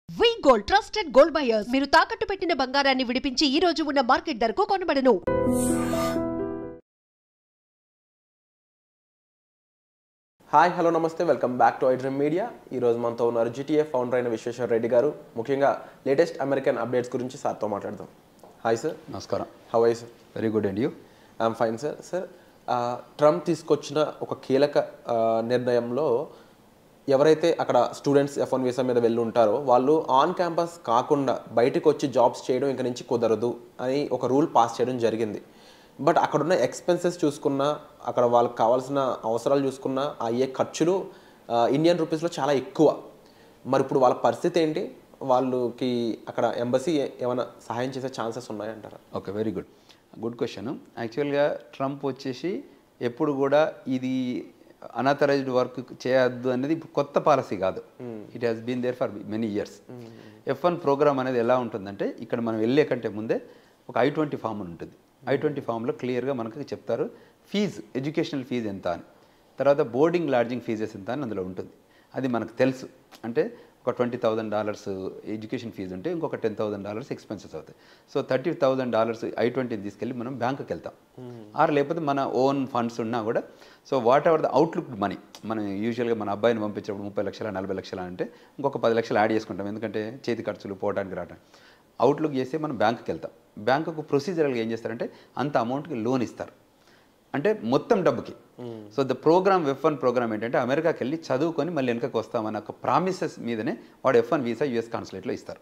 వి gold trusted gold buyers మీరు తాకట్టు పెట్టిన బంగారాన్ని విడిపించి ఈ రోజు ఉన్న మార్కెట్ ధరకు కొనబడను. హాయ్ హలో నమస్తే welcome back to iDream media. ఈరోజు మనతో ఉన్నారు జీటీఏ ఫౌండర్ అయిన విశ్వేశ్వర రెడ్డి గారు. ముఖ్యంగా లేటెస్ట్ అమెరికన్ అప్డేట్స్ గురించి సార్తో మాట్లాడదాం. Hi sir. నమస్కారం. How are you sir? Very good and you? I'm fine sir. Sir, Trump తీసుకొచ్చిన ఒక కీలక నిర్ణయంలో ఎవరైతే అక్కడ స్టూడెంట్స్ F1 వీసా మీద వెళ్ళి ఉంటారో వాళ్ళు ఆన్ క్యాంపస్ కాకుండా బయటకు వచ్చి జాబ్స్ చేయడం ఇంక నుంచి కుదరదు అని ఒక రూల్ పాస్ చేయడం జరిగింది. బట్ అక్కడున్న ఎక్స్పెన్సెస్ చూసుకున్నా, అక్కడ వాళ్ళకి కావాల్సిన అవసరాలు చూసుకున్నా అయ్యే ఖర్చులు ఇండియన్ రూపీస్లో చాలా ఎక్కువ. మరి ఇప్పుడు వాళ్ళ పరిస్థితి ఏంటి? వాళ్ళకి అక్కడ ఎంబసీ ఏమైనా సహాయం చేసే ఛాన్సెస్ ఉన్నాయంటారా? Okay, very good question. యాక్చువల్గా ట్రంప్ వచ్చేసి ఎప్పుడు కూడా ఇది అనాథరైజ్డ్ వర్క్ చేయొద్దు అనేది ఇప్పుడు కొత్త పాలసీ కాదు. It has been there for many years. F1 programme అనేది ఎలా ఉంటుందంటే, ఇక్కడ మనం వెళ్ళే కంటే ముందే ఒక I-20 ఫామ్ ఉంటుంది. I-20 ఫామ్లో క్లియర్గా మనకు చెప్తారు ఫీజు, ఎడ్యుకేషనల్ ఫీజు ఎంత అని, తర్వాత బోర్డింగ్ లాడ్జింగ్ ఫీజెస్ ఎంత అని అందులో ఉంటుంది. అది మనకు తెలుసు. అంటే ఒక $20,000 ఎడ్యుకేషన్ ఫీజు ఉంటే ఇంకొక $10,000 ఎక్స్పెన్సెస్ అవుతాయి. సో $30,000 I-20 తీసుకెళ్ళి మనం బ్యాంకుకి వెళ్తాం. ఆర్ లేకపోతే మన ఓన్ ఫండ్స్ ఉన్నా కూడా, so what ever the outlook money, మనం యూజువల్గా మన అబ్బాయిని పంపించినప్పుడు 30 లక్షలు 40 లక్షలు అంటే ఇంకొక 10 లక్షలు యాడ్ చేసుకుంటాం. ఎందుకంటే చేతి ఖర్చులు పోవడానికి రావడానికి అవుట్లుక్ చేస్తే మనం బ్యాంకుకి వెళ్తాం. బ్యాంకుకు ప్రొసీజరల్గా ఏం చేస్తారంటే అంత అమౌంట్కి లోన్ ఇస్తారు, అంటే మొత్తం డబ్బుకి. So the programme F1 programme ఏంటంటే అమెరికాకి వెళ్ళి చదువుకొని మళ్ళీ వెనకకి వస్తామన్న ఒక ప్రామిసెస్ మీదనే వాడు F1 వీసా US కాన్సులేట్లో ఇస్తారు.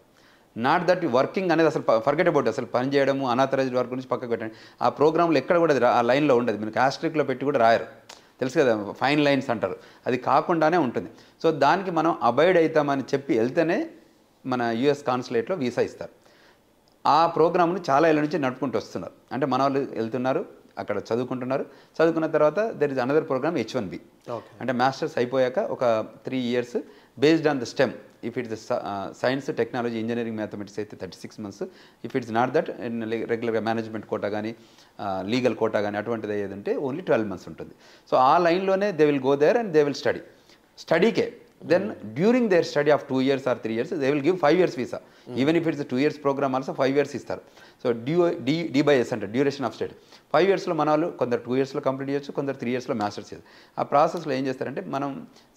నాట్ దట్ వర్కింగ్ అనేది అసలు ఫర్గెట్ అబౌట్, అసలు పని చేయడము అనాథరైజ్డ్ వర్క్ గురించి పక్కకు పెట్టండి. ఆ ప్రోగ్రాంలో ఎక్కడ కూడా ఆ లైన్లో ఉండదు. మీకు ఆస్ట్రిక్లో పెట్టి కూడా రాయరు, తెలుసు కదా, ఫైన్ లైన్స్ అంటారు. అది కాకుండానే ఉంటుంది. సో దానికి మనం అబైడ్ అవుతామని చెప్పి వెళ్తేనే మన US కాన్సులేట్లో వీసా ఇస్తారు. ఆ ప్రోగ్రామ్ను చాలా ఏళ్ళ నుంచి నడుపుకుంటూ వస్తున్నారు. అంటే మన వాళ్ళు వెళ్తున్నారు, అక్కడ చదువుకుంటున్నారు. చదువుకున్న తర్వాత there is another programme H1B. అంటే మాస్టర్స్ అయిపోయాక ఒక 3 years based on the stem. If it's science, technology, engineering, mathematics అయితే 36 months. If it's not that రెగ్యులర్గా మేనేజ్మెంట్ కోటా కానీ లీగల్ కోటా కానీ అటువంటిది ఏదంటే ఓన్లీ 12 months ఉంటుంది. సో ఆ లైన్లోనే they will go there and they will స్టడీకే. Then during their study of 2 years or 3 years, they will give 5 years visa. Even if it's a 2 years program also 5 years ఇస్తారు. So D/S అంటే duration of study. 5 yearsలో మన వాళ్ళు కొందరు 2 yearsలో complete చేయొచ్చు, కొందరు 3 yearsలో masters చేయొచ్చు. ఆ ప్రాసెస్లో ఏం చేస్తారంటే మనం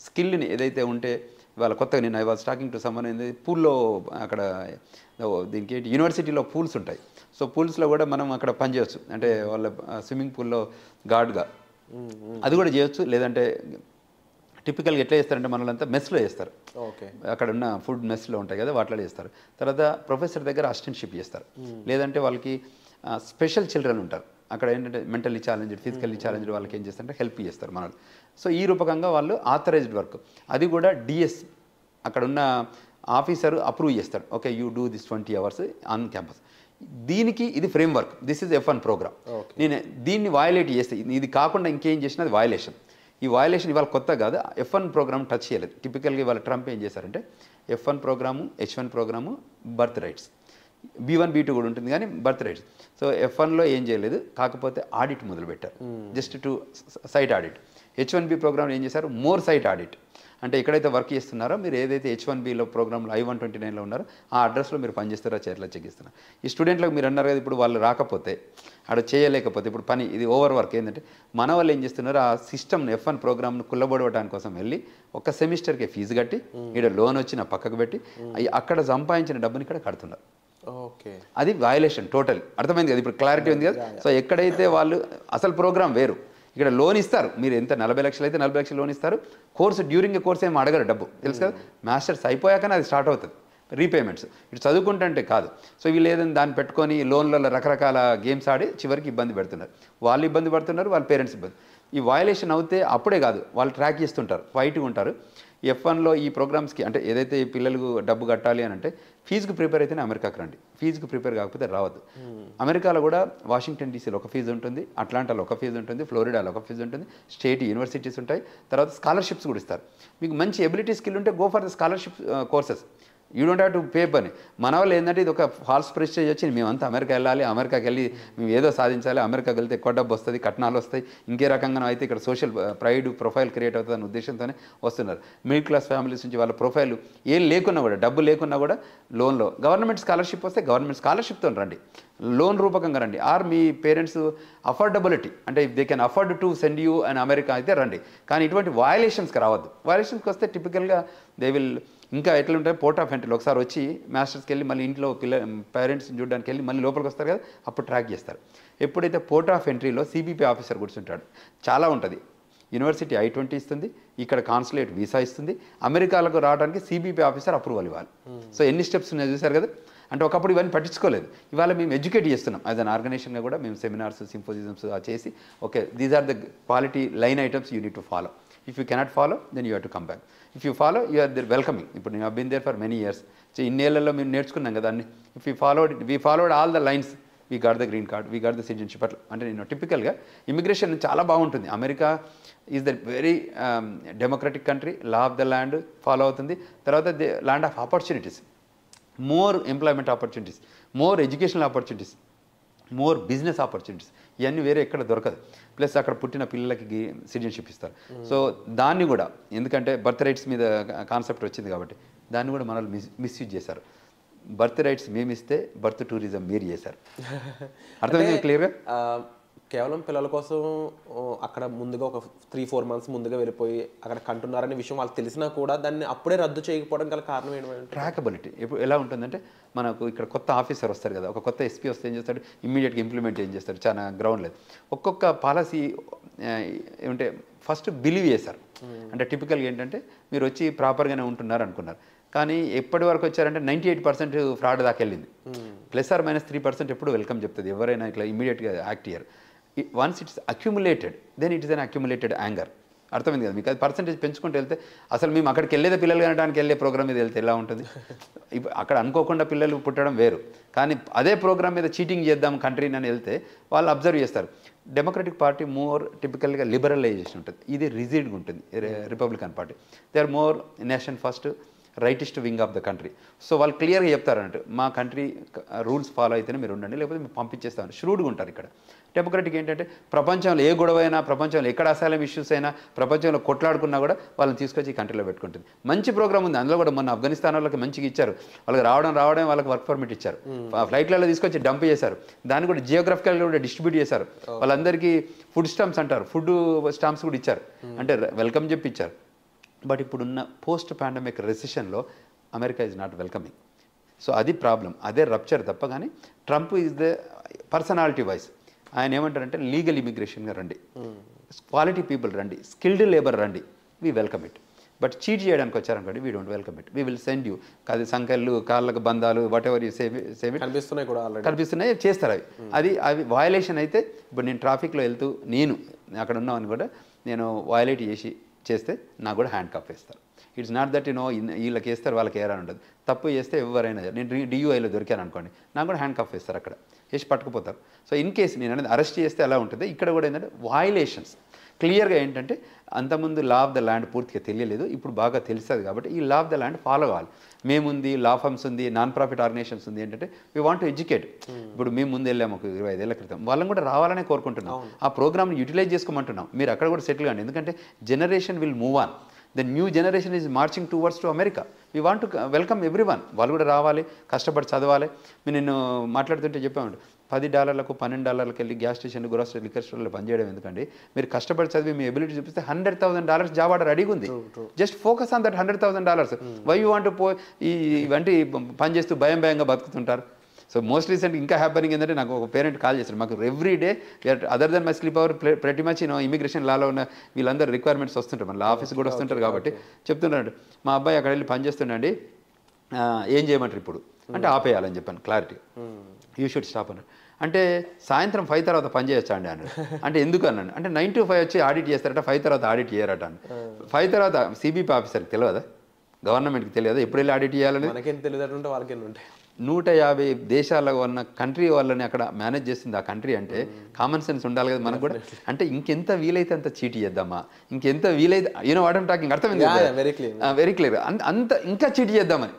స్కిల్ని ఏదైతే ఉంటే వాళ్ళ కొత్తగా నేను I was talking to someone ఏంది పూల్లో అక్కడ దీనికి ఏంటి యూనివర్సిటీలో పూల్స్ ఉంటాయి. సో పూల్స్లో కూడా మనం అక్కడ పని చేయొచ్చు. అంటే వాళ్ళ స్విమ్మింగ్ పూల్లో గార్డ్గా అది కూడా చేయొచ్చు. లేదంటే టిపికల్గా ఎట్లా చేస్తారంటే మనలంతా మెస్లో చేస్తారు. అక్కడ ఉన్న ఫుడ్ మెస్లో ఉంటాయి కదా, వాటిలో చేస్తారు. తర్వాత ప్రొఫెసర్ దగ్గర అసిస్టెంట్షిప్ చేస్తారు. లేదంటే వాళ్ళకి స్పెషల్ చిల్డ్రన్ ఉంటారు. అక్కడ ఏంటంటే మెంటల్లీ ఛాలెంజ్డ్, ఫిజికల్లీ ఛాలెంజ్డ్ వాళ్ళకి ఏం చేస్తారంటే హెల్ప్ చేస్తారు మనల్ని. సో ఈ రూపకంగా వాళ్ళు ఆథరైజ్డ్ వర్క్, అది కూడా DS అక్కడ ఉన్న ఆఫీసర్ అప్రూవ్ చేస్తాడు. Okay, you do this 20 hours on campus. దీనికి ఇది framework. This is F1 programme. నేను దీన్ని వయలేట్ చేస్తే, ఇది కాకుండా ఇంకేం చేసినా అది వయలేషన్. ఈ వయలేషన్ ఇవాళ కొత్త కాదు. F1 ప్రోగ్రామ్ టచ్ చేయలేదు. టిపికల్గా ఇవాళ ట్రంప్ ఏం చేశారంటే F1 programme, H1 programme, birth rights, B1 B2 కూడా ఉంటుంది కానీ బర్త్ రైట్స్. సో F1లో ఏం చేయలేదు, కాకపోతే ఆడిట్ మొదలుపెట్టారు. Just to site audit. H1B programme ఏం చేశారు, మోర్ సైట్ ఆడిట్. అంటే ఎక్కడైతే వర్క్ చేస్తున్నారో మీరు ఏదైతే H1Bలో ప్రోగ్రాంలో I-129లో ఉన్నారో ఆ అడ్రస్లో మీరు పనిచేస్తారో చేతిలో చెక్ ఇస్తున్నారు. ఈ స్టూడెంట్లకు మీరు అన్నారు కదా, ఇప్పుడు వాళ్ళు రాకపోతే అక్కడ చేయలేకపోతే ఇప్పుడు పని ఇది ఓవర్ వర్క్ ఏంటంటే మన వాళ్ళు ఏం చేస్తున్నారు, ఆ సిస్టమ్ను F1 ప్రోగ్రామ్ను కుల్లబడవడానికి కోసం వెళ్ళి ఒక సెమిస్టర్కి ఫీజు కట్టి ఇక్కడ లోన్ వచ్చి నా పక్కకు పెట్టి అక్కడ సంపాదించిన డబ్బుని ఇక్కడ కడుతున్నారు. అది వయలేషన్ టోటల్. అర్థమైంది కదా, ఇప్పుడు క్లారిటీ ఉంది కదా. సో ఎక్కడైతే వాళ్ళు అసలు ప్రోగ్రామ్ వేరు, ఇక్కడ లోన్ ఇస్తారు. మీరు ఎంత 40 లక్షలు అయితే 40 లక్షలు లోన్ ఇస్తారు. కోర్సు డ్యూరింగ్ ఏ కోర్స్ ఏమి అడగరు డబ్బు, తెలుసు కదా. మాస్టర్స్ అయిపోయాకనే అది స్టార్ట్ అవుతుంది రీపేమెంట్స్. ఇటు చదువుకుంటే కాదు. సో వీళ్ళు ఏదైనా దాన్ని పెట్టుకొని లోన్లలో రకరకాల గేమ్స్ ఆడి చివరికి ఇబ్బంది పెడుతున్నారు. వాళ్ళు ఇబ్బంది పడుతున్నారు, వాళ్ళ పేరెంట్స్ ఇబ్బంది. ఈ వయలేషన్ అవుతే అప్పుడే కాదు, వాళ్ళు ట్రాక్ చేస్తుంటారు, ఫైట్గా ఉంటారు. F1లో ఈ ప్రోగ్రామ్స్కి అంటే ఏదైతే ఈ పిల్లలకు డబ్బు కట్టాలి అని అంటే ఫీజుకి ప్రిపేర్ అయితేనే అమెరికాకి రండి. ఫీజుకి ప్రిపేర్ కాకపోతే రావద్దు. అమెరికాలో కూడా వాషింగ్టన్ DC ఒక ఫీజు ఉంటుంది, అట్లాంటాలో ఒక ఫీజు ఉంటుంది, ఫ్లోరిడాలో ఒక ఫీజు ఉంటుంది, స్టేట్ యూనివర్సిటీస్ ఉంటాయి. తర్వాత స్కాలర్షిప్స్ కూడా ఇస్తారు. మీకు మంచి ఎబిలిటీ స్కిల్ ఉంటే go for the scholarship courses. You don't have to pay పని. మన వాళ్ళు ఏంటంటే ఇది ఒక ఫాల్స్ ప్రెస్టేజ్ వచ్చి మేమంతా అమెరికా వెళ్ళాలి, అమెరికాకి వెళ్ళి మేము ఏదో సాధించాలి, అమెరికాకి వెళ్తే ఎక్కువ డబ్బు వస్తుంది, కట్నాలు వస్తాయి, ఇంకే రకంగా అయితే ఇక్కడ సోషల్ ప్రైడ్ ప్రొఫైల్ క్రియేట్ అవుతుంది అనే ఉద్దేశంతోనే వస్తున్నారు. మిడిల్ క్లాస్ ఫ్యామిలీస్ నుంచి వాళ్ళ ప్రొఫైల్ ఏం లేకున్నా కూడా, డబ్బు లేకున్నా కూడా లోన్లో గవర్నమెంట్ స్కాలర్షిప్ వస్తే గవర్నమెంట్ స్కాలర్షిప్తో రండి, లోన్ రూపకంగా రండి. ఆర్ మీ పేరెంట్స్ అఫోర్డబిలిటీ అంటే if they can afford to send you and America అయితే రండి. కానీ ఇటువంటి వయలేషన్స్కి రావద్దు. వయలేషన్స్కి వస్తే టిపికల్గా దే విల్ ఇంకా ఎట్లుంటాయి పోర్ట్ ఆఫ్ ఎంట్రీలో ఒకసారి వచ్చి మాస్టర్స్కి వెళ్ళి మళ్ళీ ఇంట్లో పేరెంట్స్ని చూడడానికి వెళ్ళి మళ్ళీ లోపలికి వస్తారు కదా, అప్పుడు ట్రాక్ చేస్తారు. ఎప్పుడైతే పోర్ట్ ఆఫ్ ఎంట్రీలో సిబిపి ఆఫీసర్ కూర్చుంటాడు, చాలా ఉంటుంది. యూనివర్సిటీ I-20 ఇస్తుంది, ఇక్కడ కాన్సులేట్ వీసా ఇస్తుంది, అమెరికాలకు రావడానికి సిబిపి ఆఫీసర్ అప్రూవల్ ఇవ్వాలి. సో ఎన్ని స్టెప్స్ ఉన్నాయో చూసారు కదా. అంటే ఒకప్పుడు ఇవన్నీ పట్టించుకోలేదు, ఇవాళ మేము ఎడ్యుకేట్ చేస్తున్నాం యాజ్ అన్ ఆర్గనైజేషన్గా కూడా. మేము సెమినార్స్ సింపోజిజమ్స్ చేసి okay these are the quality line items you need to follow. If you cannot follow then you have to come back. If you follow you are there welcoming. ఇప్పుడు నేను been there for many years. So ఇన్నేళ్లలో మేము నేర్చుకున్నాం కదా అన్ని. If you followed all the lines, we got the green card, we got the citizenship. అట్లా అంటే నేను టిపికల్గా ఇమిగ్రేషన్ చాలా బాగుంటుంది. America is the very democratic country, law of the land follow అవుతుంది. తర్వాత the land of opportunities, more employment opportunities, more educational opportunities, more business opportunities. ఇవన్నీ వేరే ఎక్కడ దొరకదు. ప్లస్ అక్కడ పుట్టిన పిల్లలకి సిటిజన్షిప్ ఇస్తారు. సో దాన్ని కూడా ఎందుకంటే బర్త్ రైట్స్ మీద కాన్సెప్ట్ వచ్చింది కాబట్టి దాన్ని కూడా మనల్ని మిస్యూజ్ చేశారు. బర్త్ రైట్స్ మేము ఇస్తే బర్త్ టూరిజం మీరు చేశారు. అర్థమైంది క్లియర్గా? కేవలం పిల్లల కోసం అక్కడ ముందుగా ఒక 3-4 మంత్స్ ముందుగా వెళ్ళిపోయి అక్కడ కంటున్నారనే విషయం వాళ్ళకి తెలిసినా కూడా దాన్ని అప్పుడే రద్దు చేయకపోవడం గల కారణం ఏంటంటే ట్రాకబిలిటీ. ఇప్పుడు ఎలా ఉంటుందంటే మనకు ఇక్కడ కొత్త ఆఫీసర్ వస్తారు కదా, ఒక కొత్త ఎస్పీ వస్తే ఏం చేస్తాడు, ఇమ్మీడియట్గా ఇంప్లిమెంట్ ఏం చేస్తాడు, చాలా గ్రౌండ్ లేదు. ఒక్కొక్క పాలసీ ఏమంటే ఫస్ట్ బిలీవ్ చేశారు. అంటే టిపికల్గా ఏంటంటే మీరు వచ్చి ప్రాపర్గానే ఉంటున్నారు అనుకున్నారు, కానీ ఎప్పటి వరకు వచ్చారంటే 98% ఫ్రాడ్ దాకా వెళ్ళింది. +or-3% ఎప్పుడు వెల్కమ్ చెప్తుంది ఎవరైనా ఇట్లా ఇమీడియట్గా యాక్ట్ చేయరు. Once it's accumulated then it is an accumulated anger. అర్థమైంది కదా మీకు? అది పర్సెంటేజ్ పెంచుకుంటూ వెళ్తే అసలు మేము అక్కడికి వెళ్ళేదే పిల్లలు కనడానికి వెళ్ళే ప్రోగ్రామ్ మీద వెళ్తే ఎలా ఉంటుంది? అక్కడ అనుకోకుండా పిల్లలు పుట్టడం వేరు, కానీ అదే ప్రోగ్రామ్ మీద చీటింగ్ చేద్దాం కంట్రీని అని వెళ్తే వాళ్ళు అబ్జర్వ్ చేస్తారు. డెమోక్రటిక్ పార్టీ మోర్ టిపికల్గా లిబరలైజేషన్ ఉంటుంది, ఇది రిజిడ్గా ఉంటుంది. Republican Party they are more nation first, rightist wing of the country. So వాళ్ళు క్లియర్గా చెప్తారు అన్నట్టు మా కంట్రీ రూల్స్ ఫాలో అయితేనే మీరు ఉండండి, లేకపోతే మేము పంపించేస్తామని ష్రూడ్గా ఉంటారు. ఇక్కడ డెమోక్రటిక్ ఏంటంటే ప్రపంచంలో ఏ గొడవ అయినా, ప్రపంచంలో ఎక్కడ అసైలం ఇష్యూస్ అయినా, ప్రపంచంలో కొట్లాడుకున్నా కూడా వాళ్ళని తీసుకొచ్చి ఈ కంట్రీలో పెట్టుకుంటుంది. మంచి ప్రోగ్రామ్ ఉంది అందులో కూడా. మొన్న ఆఫ్ఘనిస్తాన్ వాళ్ళకి మంచిగా ఇచ్చారు, వాళ్ళకి రావడం వాళ్ళకి వర్క్ పర్మిట్ ఇచ్చారు, ఫ్లైట్లలో తీసుకొచ్చి డంప్ చేశారు, దాన్ని కూడా జియోగ్రఫికల్గా కూడా డిస్ట్రిబ్యూట్ చేశారు. వాళ్ళందరికీ ఫుడ్ స్టాంప్స్ అంటారు, ఫుడ్ స్టాంప్స్ కూడా ఇచ్చారు, అంటే వెల్కమ్ చెప్పి ఇచ్చారు. బట్ ఇప్పుడున్న పోస్ట్ పాండమిక్ రెసిషన్లో America is not welcoming. So అది ప్రాబ్లం, అదే రప్చర్ తప్ప. కానీ Trump is the personality wise ఆయన ఏమంటారంటే లీగల్ ఇమిగ్రేషన్గా రండి, క్వాలిటీ పీపుల్ రండి, స్కిల్డ్ లేబర్ రండి, we welcome it. But cheat చేయడానికి వచ్చారనుకోండి, we don't welcome it, we will send you. అది సంఖ్యలు, కాళ్ళకు బంధాలు, వాట్ ఎవర్ యూ సేవ్ కనిపిస్తున్నాయి కూడా, కనిపిస్తున్నాయి చేస్తారు. అవి వయలేషన్ అయితే ఇప్పుడు నేను ట్రాఫిక్లో వెళ్తూ నేను అక్కడ ఉన్నామని కూడా నేను వయలేట్ చేస్తే నాకు కూడా హ్యాండ్ కప్ వేస్తారు. ఇట్స్ నాట్ దట్ వీళ్ళకి వేస్తారు వాళ్ళకి ఏరని ఉండదు. తప్పు చేస్తే ఎవరైనా, నేను DUIలో దొరికాను అనుకోండి, నాకు కూడా హ్యాండ్ కప్ వేస్తారు, అక్కడ వేసి పట్టుకుపోతారు. సో ఇన్ కేసు నేను అనేది అరెస్ట్ చేస్తే ఎలా ఉంటుంది, ఇక్కడ కూడా ఏంటంటే వయలేషన్స్ క్లియర్గా ఏంటంటే అంతకుముందు లా ఆఫ్ ద ల్యాండ్ పూర్తిగా తెలియలేదు, ఇప్పుడు బాగా తెలుస్తుంది. కాబట్టి ఈ law of the land follow కావాలి. మేముంది, లా ఫర్మ్స్ ఉంది, నాన్ ప్రాఫిట్ ఆర్గనైజేషన్స్ ఉంది. ఏంటంటే వీ వాంట్ టు ఎడ్యుకేట్. ఇప్పుడు మేము ముందు వెళ్ళాము ఒక 25 ఏళ్ల క్రితం, వాళ్ళని కూడా రావాలనే కోరుకుంటున్నాం. ఆ ప్రోగ్రామ్ని యూటిలైజ్ చేసుకోమంటున్నాం. మీరు అక్కడ కూడా సెటిల్ కాండి, ఎందుకంటే generation will move on. The new generation is marching towards to America. We want to welcome everyone. వాళ్ళు కూడా రావాలి, కష్టపడి చదవాలి. నేను మాట్లాడుతుంటే చెప్పామండి, $10 $12 వెళ్ళి గ్యాస్ స్టేషన్, గ్రోసరీ, లిక్కర్ స్టోర్లో పనిచేయడం ఎందుకండి? మీరు కష్టపడి చదివి మీ ఎబిలిటీ చూపిస్తే $100,000 జాబ్ ఆర్డర్ రెడీగా ఉంది. Just focus on that $100,000. Why you want ఇవంటి పని చేస్తూ భయంగా బతుకుతుంటారు. సో మోస్ట్ రీసెంట్ ఇంకా హ్యాపనింగ్ ఏంటంటే నాకు ఒక పేరెంట్ కాల్ చేస్తారు, మాకు every day other than my sleep hour ప్రతి మచ్ ఇమిగ్రేషన్ లాలో ఉన్న వీళ్ళందరూ రిక్వైర్మెంట్స్ వస్తుంటారు, మన ఆఫీస్ కూడా వస్తుంటారు. కాబట్టి చెప్తున్నాడు, మా అబ్బాయి అక్కడ వెళ్ళి పని చేస్తుండండి, ఏం చేయమంటారు ఇప్పుడు అంటే ఆపేయాలని చెప్పాను క్లారిటీ. యూ షుడ్ స్టాప్ అన్నాడు. అంటే సాయంత్రం 5 తర్వాత పని చేయొచ్చా అండి అన్నాడు. అంటే ఎందుకు అన్నాడు అంటే 9 to 5 వచ్చి ఆడిట్ చేస్తారట, 5 తర్వాత ఆడిట్ చేయరట అని. 5 తర్వాత CBP ఆఫీసర్కి తెలియదా, గవర్నమెంట్కి తెలియదా ఎప్పుడు వెళ్ళి ఆడిట్ చేయాలని? మనకేం తెలియదు, వాళ్ళకి ఉంటాయి. 150 దేశాల ఉన్న కంట్రీ వాళ్ళని అక్కడ మేనేజ్ చేస్తుంది ఆ కంట్రీ అంటే కామన్ సెన్స్ ఉండాలి కదా మనకు కూడా. అంటే ఇంకెంత వీలైతే అంత చీట్ చేద్దామా, ఇంకెంత వీలైతే వాట్ ఐమ్ టాకింగ్ అర్థమైంది, వెరీ క్లియర్, అంత ఇంకా చీట్ చేద్దామని.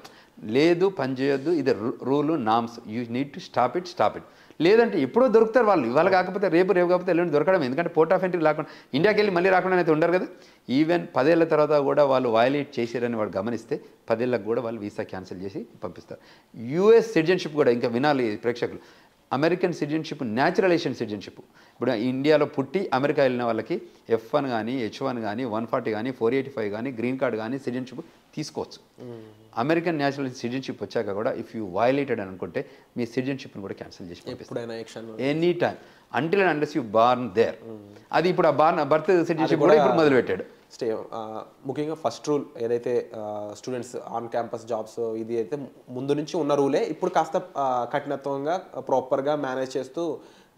లేదు పని చేయొద్దు, ఇది rule norms, you need to stop it. లేదంటే ఎప్పుడో దొరుకుతారు వాళ్ళు, ఇవాళ కాకపోతే రేపు కాకపోతే ఎల్లుండి దొరకడం. ఎందుకంటే పోర్ట్ ఆఫ్ ఎంట్రీ లేకుండా ఇండియాకి వెళ్ళి మళ్ళీ రాకుండా అయితే ఉండరు కదా. ఈవెన్ 10 ఏళ్ల తర్వాత కూడా వాళ్ళు వయలేట్ చేశారని వాడు గమనిస్తే 10 ఏళ్ళకి కూడా వాళ్ళు వీసా క్యాన్సిల్ చేసి పంపిస్తారు. యూఎస్ సిటిజన్షిప్ కూడా ఇంకా వినాలి ప్రేక్షకులు, అమెరికన్ సిటిజన్షిప్ న్యాచురలైజేషన్ సిటిజన్షిప్. ఇప్పుడు ఇండియాలో పుట్టి అమెరికా వెళ్ళిన వాళ్ళకి F1 కానీ H1 కానీ 140 కానీ 485 కానీ గ్రీన్ కార్డ్ కానీ సిటిజన్షిప్ తీసుకోవచ్చు. అమెరికన్ న్యాచురల్ సిటిజన్షిప్ వచ్చాక కూడా ఇఫ్ యూ వయలేటెడ్ అనుకుంటే మీ సిటిజన్షిప్ని కూడా క్యాన్సిల్ చేసి పంపిస్తారు any time until and unless you born there. అది ఇప్పుడు ఆ బర్త్ సిటిజన్షిప్ కూడా ఇప్పుడు మొదలుపెట్టాడు. ముఖ్యంగా ఫస్ట్ రూల్ ఏదైతే స్టూడెంట్స్ ఆన్ క్యాంపస్ జాబ్స్ ఇది అయితే ముందు నుంచి ఉన్న రూలే, ఇప్పుడు కాస్త కఠినత్వంగా ప్రాపర్గా మేనేజ్ చేస్తూ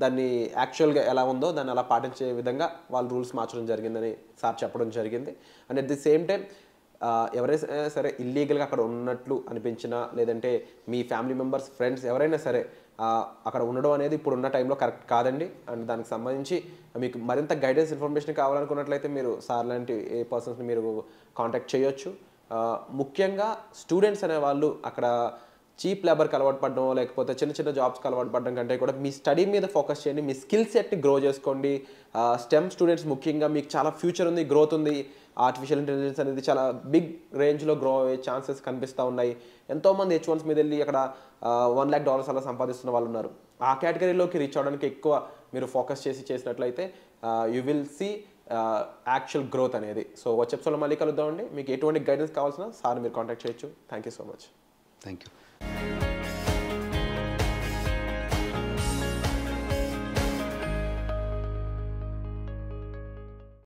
దాన్ని యాక్చువల్గా ఎలా ఉందో దాన్ని అలా పాటించే విధంగా వాళ్ళు రూల్స్ మార్చడం జరిగిందని సార్ చెప్పడం జరిగింది. And at the same time ఎవరైనా సరే ఇల్లీగల్గా అక్కడ ఉన్నట్లు అనిపించినా, లేదంటే మీ ఫ్యామిలీ మెంబర్స్ ఫ్రెండ్స్ ఎవరైనా సరే అక్కడ ఉండడం అనేది ఇప్పుడు ఉన్న టైంలో కరెక్ట్ కాదండి. అండ్ దానికి సంబంధించి మీకు మరింత గైడెన్స్ ఇన్ఫర్మేషన్ కావాలనుకున్నట్లయితే మీరు సార్ లాంటి ఏ పర్సన్స్ని మీరు కాంటాక్ట్ చేయొచ్చు. ముఖ్యంగా స్టూడెంట్స్ అనే వాళ్ళు అక్కడ చీప్ లేబర్కి అలవాటు పడడం, లేకపోతే చిన్న చిన్న జాబ్స్కి అలవాటు పడడం కంటే కూడా మీ స్టడీ మీద ఫోకస్ చేయండి, మీ స్కిల్ సెట్ని గ్రో చేసుకోండి. స్టెమ్ స్టూడెంట్స్ ముఖ్యంగా మీకు చాలా ఫ్యూచర్ ఉంది, గ్రోత్ ఉంది. ఆర్టిఫిషియల్ ఇంటెలిజెన్స్ అనేది చాలా బిగ్ రేంజ్లో గ్రో అయ్యే ఛాన్సెస్ కనిపిస్తూ ఉన్నాయి. ఎంతోమంది H1s మీద వెళ్ళి అక్కడ $1 lakh అలా సంపాదిస్తున్న వాళ్ళు ఉన్నారు. ఆ కేటగిరీలోకి రీచ్ అవ్వడానికి ఎక్కువ మీరు ఫోకస్ చేసినట్లయితే you will see actual growth అనేది. సో వచ్చే ఎపిసోడ్లో మళ్ళీ కలుద్దామండి. మీకు ఎటువంటి గైడెన్స్ కావాల్సిన సార్ మీరు కాంటాక్ట్ చేయొచ్చు. Thank you so much. Thank you.